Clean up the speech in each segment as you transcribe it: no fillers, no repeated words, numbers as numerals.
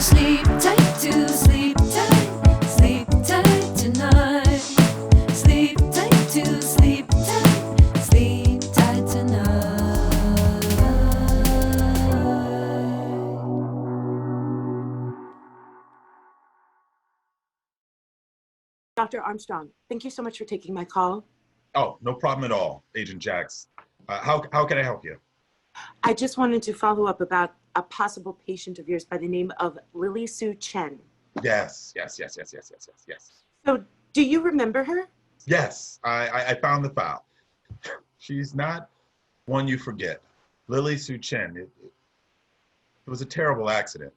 sleep tight to sleep tight tonight. Sleep tight to sleep tight tonight. Dr. Armstrong, thank you so much for taking my call. Oh, no problem at all, Agent Jacks. How can I help you? I just wanted to follow up about a possible patient of yours by the name of Lily Sue Chen. Yes. So, do you remember her? Yes, I found the file. She's not one you forget. Lily Sue Chen. It was a terrible accident.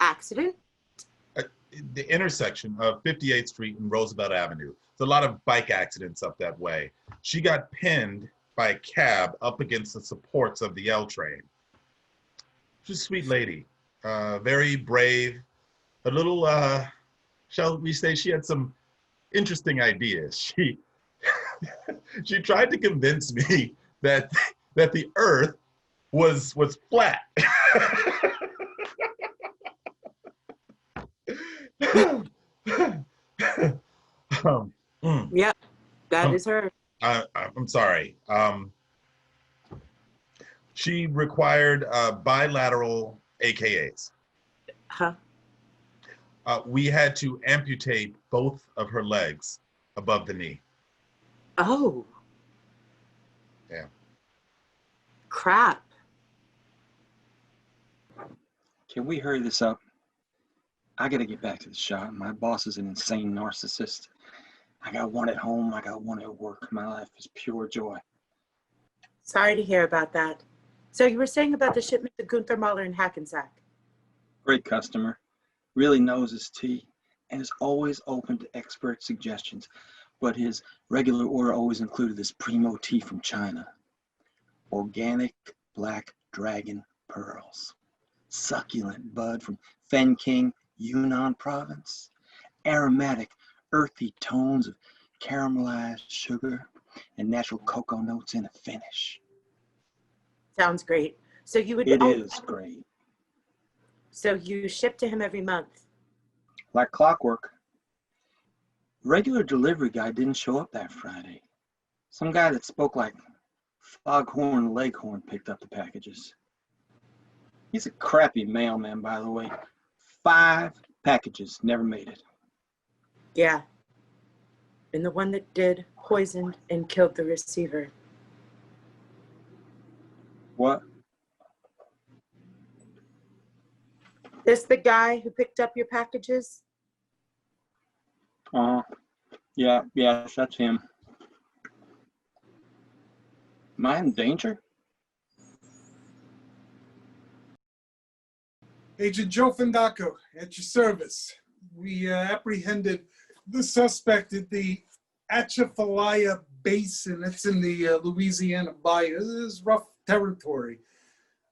Accident? The intersection of 58th Street and Roosevelt Avenue. There's a lot of bike accidents up that way. She got pinned by a cab up against the supports of the L train. She's a sweet lady, very brave, a little, shall we say, she had some interesting ideas. She tried to convince me that the Earth was flat. Yeah, that is her. I'm sorry. She required bilateral AKAs. Huh? We had to amputate both of her legs above the knee. Oh. Yeah. Crap. Can we hurry this up? I gotta get back to the shop. My boss is an insane narcissist. I got one at home, I got one at work. My life is pure joy. Sorry to hear about that. So you were saying about the shipment to Gunther Mahler in Hackensack. Great customer, really knows his tea, and is always open to expert suggestions. But his regular order always included this primo tea from China. Organic black dragon pearls. Succulent bud from Fenking, Yunnan province. Aromatic, earthy tones of caramelized sugar and natural cocoa notes in a finish. Sounds great. So you would. It is great. So you ship to him every month. Like clockwork. Regular delivery guy didn't show up that Friday. Some guy that spoke like Foghorn Leghorn picked up the packages. He's a crappy mailman, by the way. 5 packages never made it. Yeah. And the one that did poisoned and killed the receiver. What? This the guy who picked up your packages? Yeah, that's him. Am I in danger? Agent Joe Fendaco, at your service. We apprehended the suspect at the Atchafalaya Basin. It's in the Louisiana Bayou. This is rough territory.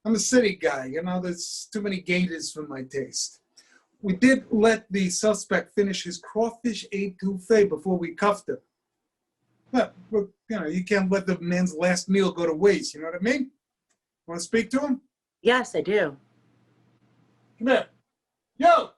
I'm a city guy, you know, there's too many gators for my taste. We did let the suspect finish his crawfish étouffée before we cuffed him. But, you know, you can't let the man's last meal go to waste, you know what I mean? Want to speak to him? Yes, I do. Come here. Yo!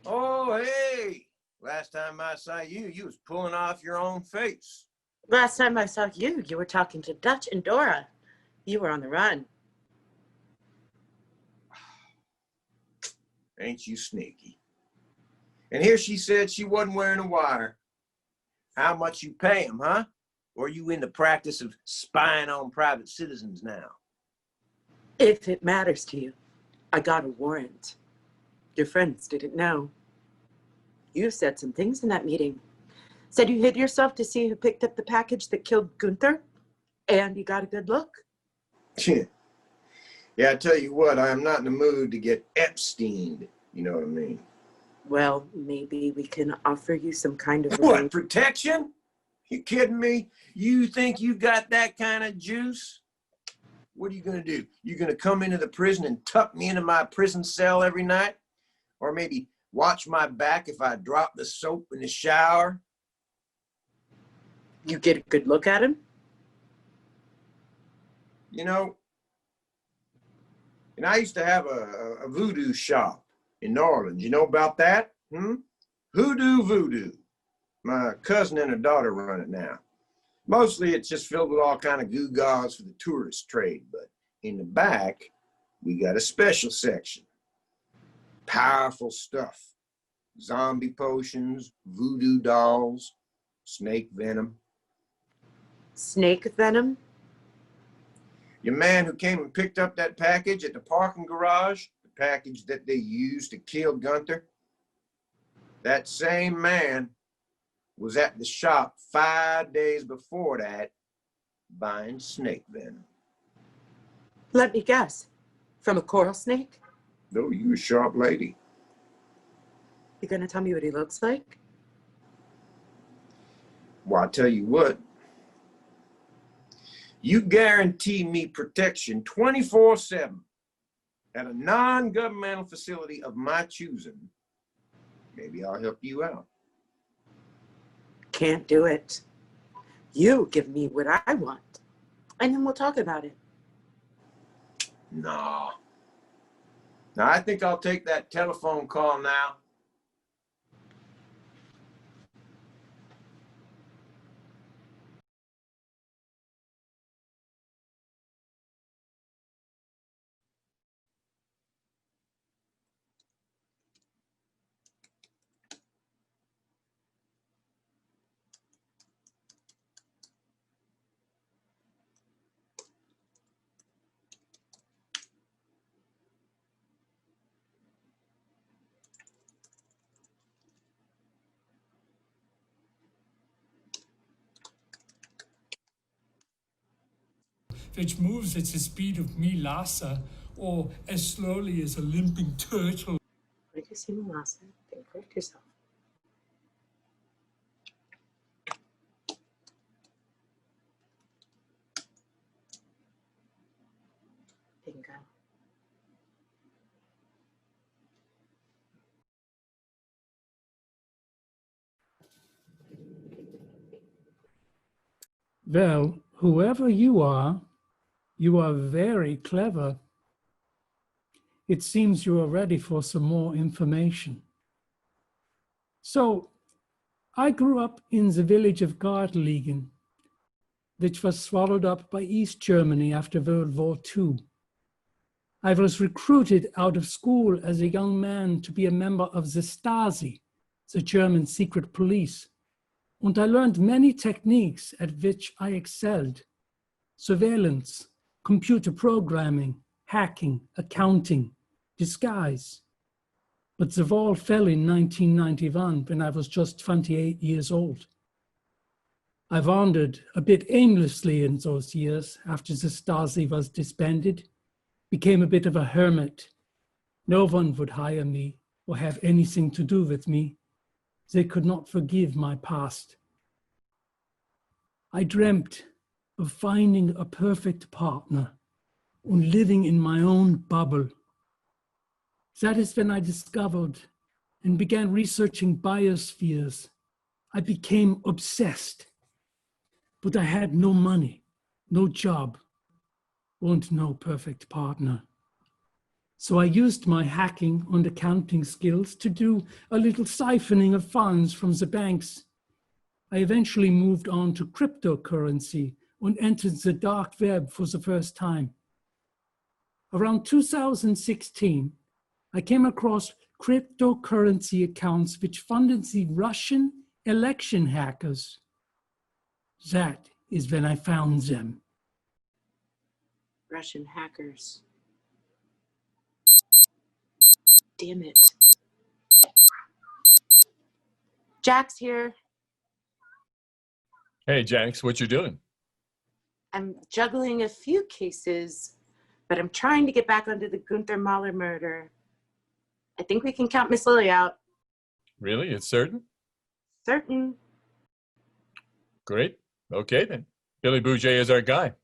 Oh, hey! Last time I saw you, you was pulling off your own face. Last time I saw you, you were talking to Dutch and Dora. You were on the run. Ain't you sneaky? And here she said she wasn't wearing a wire. How much you pay him, huh? Or are you in the practice of spying on private citizens now? If it matters to you, I got a warrant. Your friends didn't know. You said some things in that meeting. Said you hid yourself to see who picked up the package that killed Gunther, and you got a good look. Yeah, I tell you what, I am not in the mood to get Epsteined, you know what I mean? Well, maybe we can offer you some kind of... What, protection? You kidding me? You think you got that kind of juice? What are you gonna do? You gonna come into the prison and tuck me into my prison cell every night? Or maybe watch my back if I drop the soap in the shower? You get a good look at him? You know, and I used to have a voodoo shop in New Orleans. You know about that? Hoodoo Voodoo. My cousin and her daughter run it now. Mostly it's just filled with all kind of gewgaws for the tourist trade, but in the back, we got a special section. Powerful stuff. Zombie potions, voodoo dolls, snake venom. Snake venom? Your man who came and picked up that package at the parking garage, the package that they used to kill Gunther, that same man was at the shop 5 days before that buying snake venom. Let me guess. From a coral snake? Though you a sharp lady. You gonna tell me what he looks like? Well, I tell you what, you guarantee me protection 24/7 at a non-governmental facility of my choosing. Maybe I'll help you out. Can't do it. You give me what I want, and then we'll talk about it. Nah. Now, I think I'll take that telephone call now. which moves at the speed of me laser, or as slowly as a limping turtle. What did you say, Melissa? Then correct yourself. Bingo. Well, whoever you are very clever. It seems you are ready for some more information. So, I grew up in the village of Gardelegen, which was swallowed up by East Germany after World War II. I was recruited out of school as a young man to be a member of the Stasi, the German secret police, and I learned many techniques at which I excelled: surveillance, computer programming, hacking, accounting, disguise. But the wall fell in 1991 when I was just 28 years old. I wandered a bit aimlessly in those years after the Stasi was disbanded, became a bit of a hermit. No one would hire me or have anything to do with me. They could not forgive my past. I dreamt of finding a perfect partner and living in my own bubble. That is when I discovered and began researching biospheres. I became obsessed, but I had no money, no job, and no perfect partner. So I used my hacking and accounting skills to do a little siphoning of funds from the banks. I eventually moved on to cryptocurrency and entered the dark web for the first time. Around 2016, I came across cryptocurrency accounts which funded the Russian election hackers. That is when I found them. Russian hackers. Damn it. Jack's here. Hey, Jax, what you doing? I'm juggling a few cases, but I'm trying to get back onto the Gunther Mahler murder. I think we can count Miss Lily out. Really? It's certain? Certain. Great. Okay, then. Billy Bouget is our guy.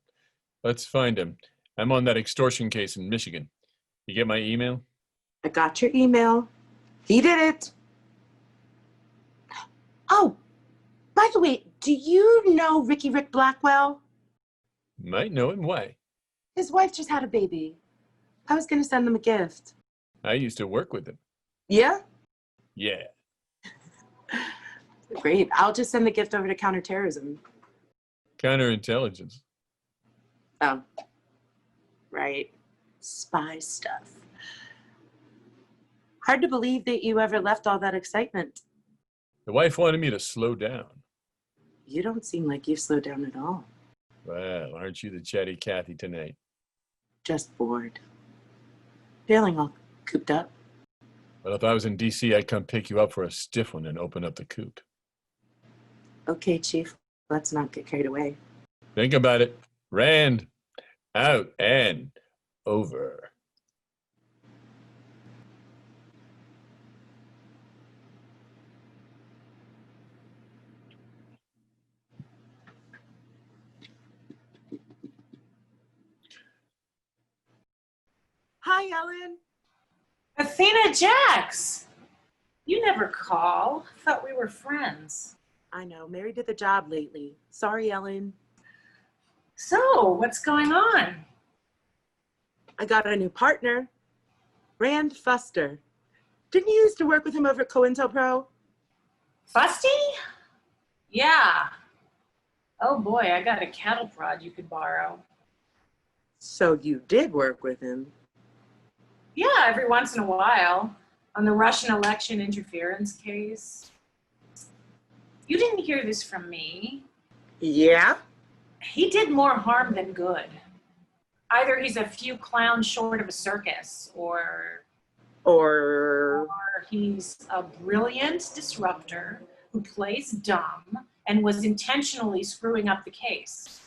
Let's find him. I'm on that extortion case in Michigan. You get my email? I got your email. He did it. Oh, by the way, do you know Rick Blackwell? Might know him. Why? His wife just had a baby. I was gonna send them a gift. I used to work with him. Yeah? Yeah. Great. I'll just send the gift over to counterterrorism. Counterintelligence. Oh. Right. Spy stuff. Hard to believe that you ever left all that excitement. The wife wanted me to slow down. You don't seem like you've slowed down at all. Well, aren't you the chatty Cathy tonight? Just bored. Feeling all cooped up. Well, if I was in D.C., I'd come pick you up for a stiff one and open up the coop. Okay, Chief. Let's not get carried away. Think about it. Rand, out and over. Hi, Ellen. Athena Jacks! You never call. Thought we were friends. I know. Married to the job lately. Sorry, Ellen. So, what's going on? I got a new partner. Rand Fuster. Didn't you used to work with him over at COINTELPRO? Fusty? Yeah. Oh boy, I got a cattle prod you could borrow. So you did work with him. Yeah, every once in a while. On the Russian election interference case. You didn't hear this from me. Yeah? He did more harm than good. Either he's a few clowns short of a circus, or he's a brilliant disruptor who plays dumb and was intentionally screwing up the case.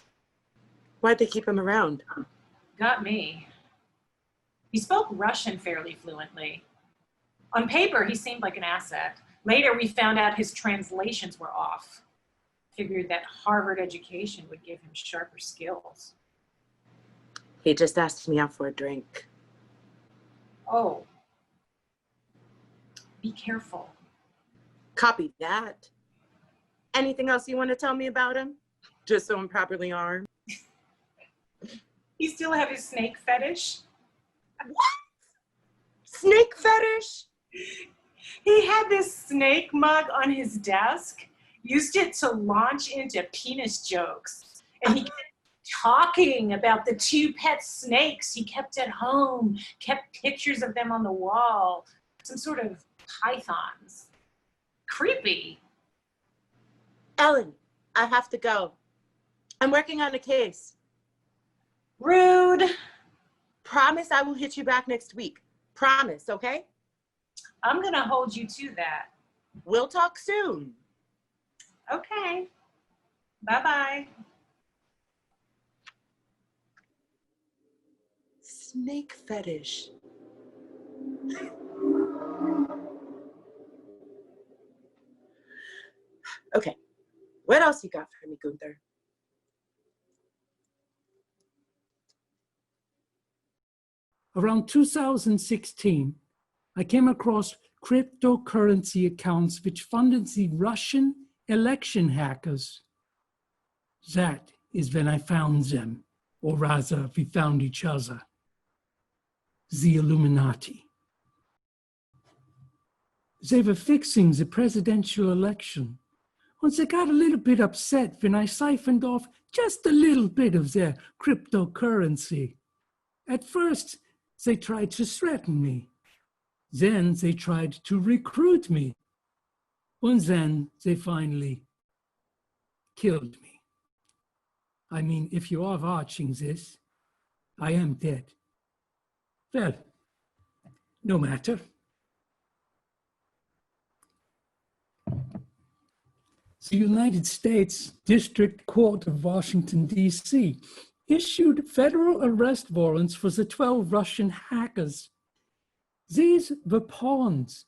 Why'd they keep him around? Got me. He spoke Russian fairly fluently. On paper, he seemed like an asset. Later, we found out his translations were off. Figured that Harvard education would give him sharper skills. He just asked me out for a drink. Oh. Be careful. Copy that. Anything else you want to tell me about him? Just so I'm properly armed. You still have his snake fetish? What? Snake fetish? He had this snake mug on his desk, used it to launch into penis jokes. And he kept talking about the 2 pet snakes he kept at home, kept pictures of them on the wall, some sort of pythons. Creepy. Ellen, I have to go. I'm working on a case. Rude. Promise I will hit you back next week. Promise, okay? I'm gonna hold you to that. We'll talk soon. Okay. Bye-bye. Snake fetish. Okay, what else you got for me, Gunther? Around 2016, I came across cryptocurrency accounts which funded the Russian election hackers. That is when I found them, or rather, we found each other. The Illuminati. They were fixing the presidential election. Once they got a little bit upset when I siphoned off just a little bit of their cryptocurrency. At first, they tried to threaten me. Then they tried to recruit me. And then they finally killed me. I mean, if you are watching this, I am dead. Well, no matter. The United States District Court of Washington, D.C. issued federal arrest warrants for the 12 Russian hackers. These were pawns.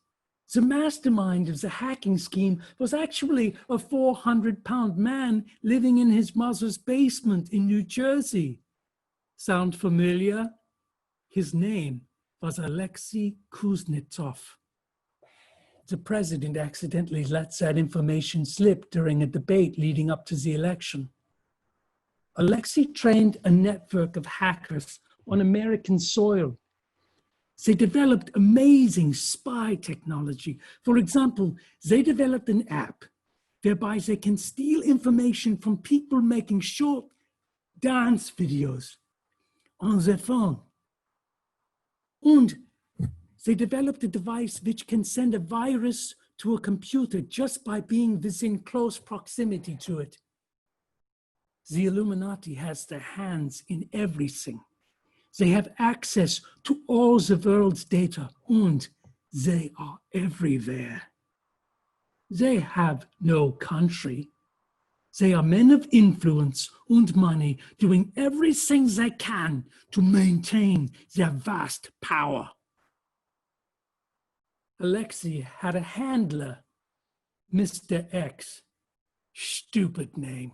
The mastermind of the hacking scheme was actually a 400-pound man living in his mother's basement in New Jersey. Sound familiar? His name was Alexei Kuznetsov. The president accidentally let that information slip during a debate leading up to the election. Alexei trained a network of hackers on American soil. They developed amazing spy technology. For example, they developed an app whereby they can steal information from people making short dance videos on their phone. And they developed a device which can send a virus to a computer just by being within close proximity to it. The Illuminati has their hands in everything. They have access to all the world's data, and they are everywhere. They have no country. They are men of influence and money doing everything they can to maintain their vast power. Alexei had a handler, Mr. X, stupid name,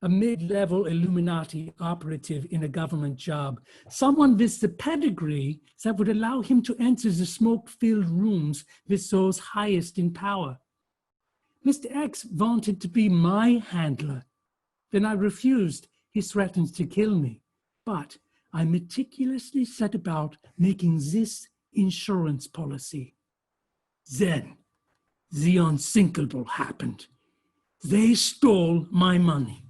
a mid-level Illuminati operative in a government job, someone with the pedigree that would allow him to enter the smoke-filled rooms with those highest in power. Mr. X wanted to be my handler. When I refused, he threatened to kill me. But I meticulously set about making this insurance policy. Then the unthinkable happened. They stole my money.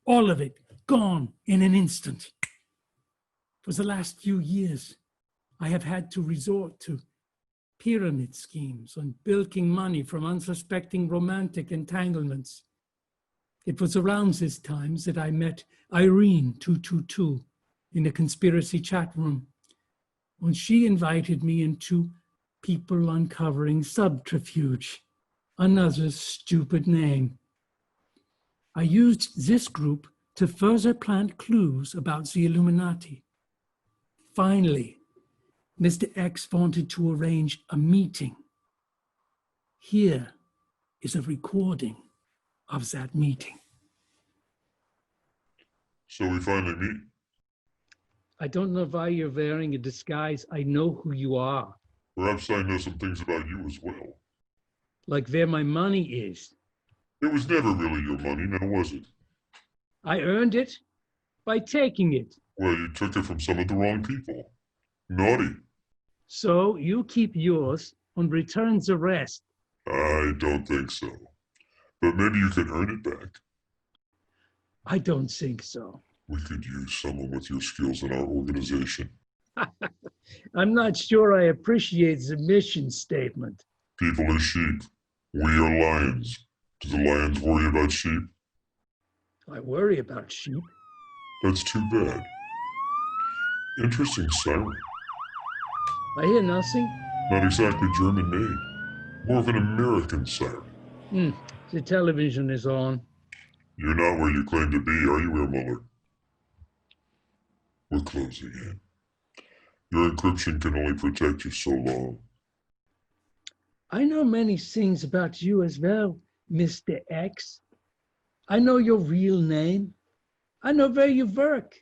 All of it gone in an instant. For the last few years, I have had to resort to pyramid schemes and bilking money from unsuspecting romantic entanglements. It was around this time that I met Irene 222 in a conspiracy chat room, when she invited me into People Uncovering Subterfuge, another stupid name. I used this group to further plant clues about the Illuminati. Finally, Mr. X wanted to arrange a meeting. Here is a recording of that meeting. So we finally meet. I don't know why you're wearing a disguise. I know who you are. Perhaps I know some things about you as well. Like where my money is. It was never really your money, now was it? I earned it by taking it. Well, you took it from some of the wrong people. Naughty. So you keep yours and return the rest. I don't think so. But maybe you can earn it back. I don't think so. We could use someone with your skills in our organization. I'm not sure I appreciate the mission statement. People are sheep. We are lions. Do the lions worry about sheep? I worry about sheep. That's too bad. Interesting siren. I hear nothing. Not exactly German-made. More of an American siren. The television is on. You're not where you claim to be, are you, Herr Muller? We're closing in. Your encryption can only protect you so long. I know many things about you as well, Mr. X. I know your real name. I know where you work.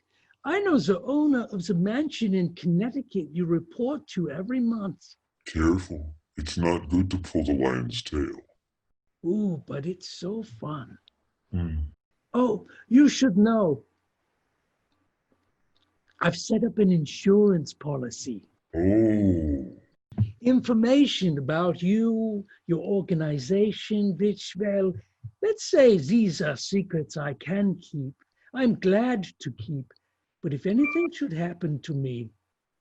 I know the owner of the mansion in Connecticut you report to every month. Careful. It's not good to pull the lion's tail. Ooh, but it's so fun. Hmm. Oh, you should know. I've set up an insurance policy. Oh. Information about you, your organization, which, well, let's say these are secrets I can keep. I'm glad to keep. But if anything should happen to me,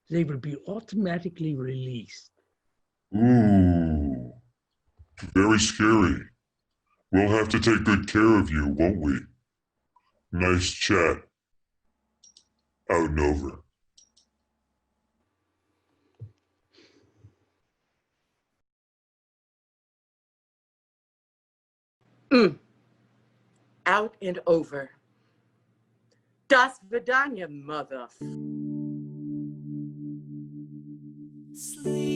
they will be automatically released. Ooh. Very scary. We'll have to take good care of you, won't we? Nice chat. Out and over. Out and over. Das Vidanya, mother. Sleep.